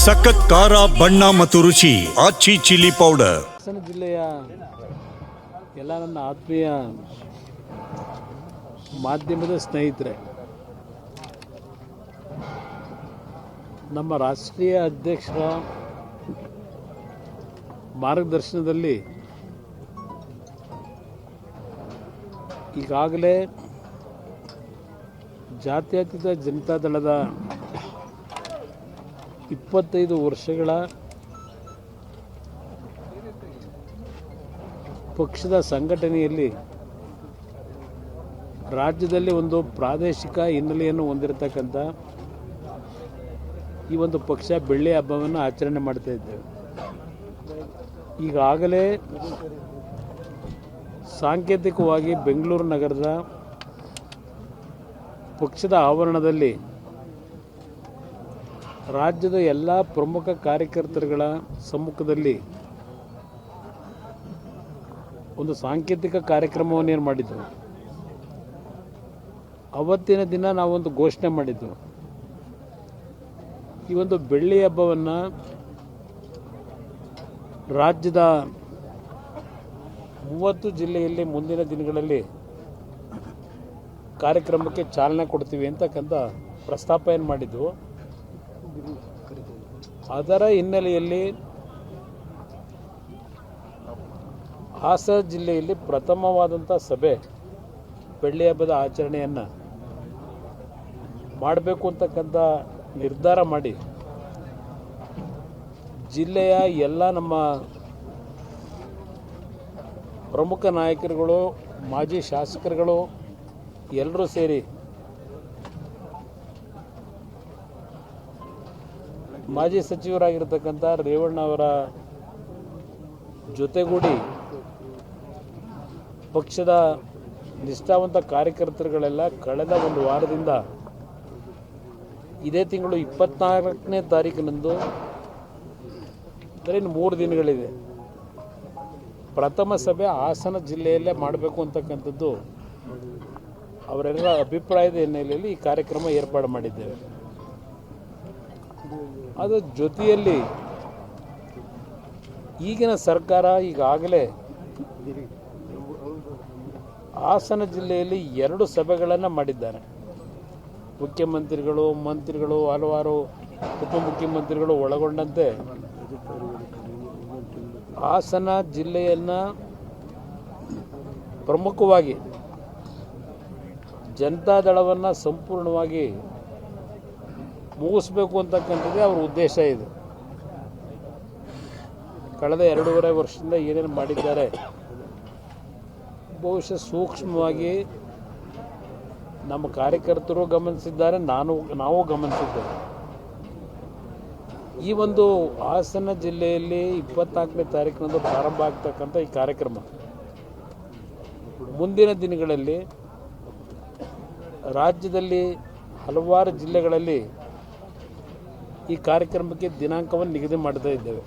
ಸಖತ್ ಖಾರ ಬಣ್ಣ ಮತ್ತು ರುಚಿ ಆಚಿ ಚಿಲ್ಲಿ ಪೌಡರ್. ಹಾಸನ ಜಿಲ್ಲೆಯ ಎಲ್ಲ ನನ್ನ ಆತ್ಮೀಯ ಮಾಧ್ಯಮದ ಸ್ನೇಹಿತರೆ, ನಮ್ಮ ರಾಷ್ಟ್ರೀಯ ಅಧ್ಯಕ್ಷರ ಮಾರ್ಗದರ್ಶನದಲ್ಲಿ ಈಗಾಗಲೇ ಜಾತ್ಯತೀತ ಜನತಾದಳದ 25 ವರ್ಷಗಳ ಪಕ್ಷದ ಸಂಘಟನೆಯಲ್ಲಿ ರಾಜ್ಯದಲ್ಲಿ ಒಂದು ಪ್ರಾದೇಶಿಕ ಹಿನ್ನೆಲೆಯನ್ನು ಹೊಂದಿರತಕ್ಕಂಥ ಈ ಒಂದು ಪಕ್ಷ ಬೆಳ್ಳಿ ಹಬ್ಬವನ್ನು ಆಚರಣೆ ಮಾಡ್ತಾ ಇದ್ದೇವೆ. ಈಗಾಗಲೇ ಸಾಂಕೇತಿಕವಾಗಿ ಬೆಂಗಳೂರು ನಗರದ ಪಕ್ಷದ ಆವರಣದಲ್ಲಿ ರಾಜ್ಯದ ಎಲ್ಲ ಪ್ರಮುಖ ಕಾರ್ಯಕರ್ತರುಗಳ ಸಮ್ಮುಖದಲ್ಲಿ ಒಂದು ಸಾಂಕೇತಿಕ ಕಾರ್ಯಕ್ರಮವನ್ನು ಏನು ಮಾಡಿದ್ದೆವು. ಅವತ್ತಿನ ದಿನ ನಾವೊಂದು ಘೋಷಣೆ ಮಾಡಿದ್ದೆವು, ಈ ಒಂದು ಬೆಳ್ಳಿ ಹಬ್ಬವನ್ನು ರಾಜ್ಯದ 30 ಜಿಲ್ಲೆಯಲ್ಲಿ ಮುಂದಿನ ದಿನಗಳಲ್ಲಿ ಕಾರ್ಯಕ್ರಮಕ್ಕೆ ಚಾಲನೆ ಕೊಡ್ತೀವಿ ಅಂತಕ್ಕಂಥ ಪ್ರಸ್ತಾಪ ಏನು ಮಾಡಿದ್ದು. ಅದರ ಹಿನ್ನೆಲೆಯಲ್ಲಿ ಹಾಸನ ಜಿಲ್ಲೆಯಲ್ಲಿ ಪ್ರಥಮವಾದಂಥ ಸಭೆ ಬೆಳ್ಳಿ ಹಬ್ಬದ ಆಚರಣೆಯನ್ನು ಮಾಡಬೇಕು ಅಂತಕ್ಕಂಥ ನಿರ್ಧಾರ ಮಾಡಿ ಜಿಲ್ಲೆಯ ಎಲ್ಲ ನಮ್ಮ ಪ್ರಮುಖ ನಾಯಕರುಗಳು, ಮಾಜಿ ಶಾಸಕರುಗಳು ಎಲ್ಲರೂ ಸೇರಿ ಮಾಜಿ ಸಚಿವರಾಗಿರ್ತಕ್ಕಂಥ ರೇವಣ್ಣ ಅವರ ಜೊತೆಗೂಡಿ ಪಕ್ಷದ ನಿಷ್ಠಾವಂತ ಕಾರ್ಯಕರ್ತರುಗಳೆಲ್ಲ ಕಳೆದ ಒಂದು ವಾರದಿಂದ ಇದೇ ತಿಂಗಳು 24ನೇ ತಾರೀಕಿನಂದು, ಅಂದರೆ ಇನ್ನು 3 ದಿನಗಳಿದೆ, ಪ್ರಥಮ ಸಭೆ ಹಾಸನ ಜಿಲ್ಲೆಯಲ್ಲೇ ಮಾಡಬೇಕು ಅಂತಕ್ಕಂಥದ್ದು ಅವರೆಲ್ಲ ಅಭಿಪ್ರಾಯದ ಹಿನ್ನೆಲೆಯಲ್ಲಿ ಈ ಕಾರ್ಯಕ್ರಮ ಏರ್ಪಾಡು ಮಾಡಿದ್ದೇವೆ. ಅದರ ಜೊತೆಯಲ್ಲಿ ಈಗಿನ ಸರ್ಕಾರ ಈಗಾಗಲೇ ಹಾಸನ ಜಿಲ್ಲೆಯಲ್ಲಿ 2 ಸಭೆಗಳನ್ನು ಮಾಡಿದ್ದಾರೆ. ಮುಖ್ಯಮಂತ್ರಿಗಳು, ಮಂತ್ರಿಗಳು, ಹಲವಾರು ಉಪಮುಖ್ಯಮಂತ್ರಿಗಳು ಒಳಗೊಂಡಂತೆ ಹಾಸನ ಜಿಲ್ಲೆಯನ್ನು ಪ್ರಮುಖವಾಗಿ ಜನತಾದಳವನ್ನು ಸಂಪೂರ್ಣವಾಗಿ ಮುಗಿಸ್ಬೇಕು ಅಂತಕ್ಕಂಥದ್ದೇ ಅವರ ಉದ್ದೇಶ ಇದೆ. ಕಳೆದ 2.5 ವರ್ಷದಿಂದ ಏನೇನು ಮಾಡಿದ್ದಾರೆ ಬಹುಶಃ ಸೂಕ್ಷ್ಮವಾಗಿ ನಮ್ಮ ಕಾರ್ಯಕರ್ತರು ಗಮನಿಸಿದ್ದಾರೆ, ನಾವು ಗಮನಿಸಿದ್ದೇವೆ. ಈ ಒಂದು ಹಾಸನ ಜಿಲ್ಲೆಯಲ್ಲಿ 24ನೇ ತಾರೀಕಿನಂದು ಪ್ರಾರಂಭ ಆಗ್ತಕ್ಕಂಥ ಈ ಕಾರ್ಯಕ್ರಮ ಮುಂದಿನ ದಿನಗಳಲ್ಲಿ ರಾಜ್ಯದಲ್ಲಿ ಹಲವಾರು ಜಿಲ್ಲೆಗಳಲ್ಲಿ ಈ ಕಾರ್ಯಕ್ರಮಕ್ಕೆ ದಿನಾಂಕವನ್ನು ನಿಗದಿ ಮಾಡ್ತಾ ಇದ್ದೇವೆ.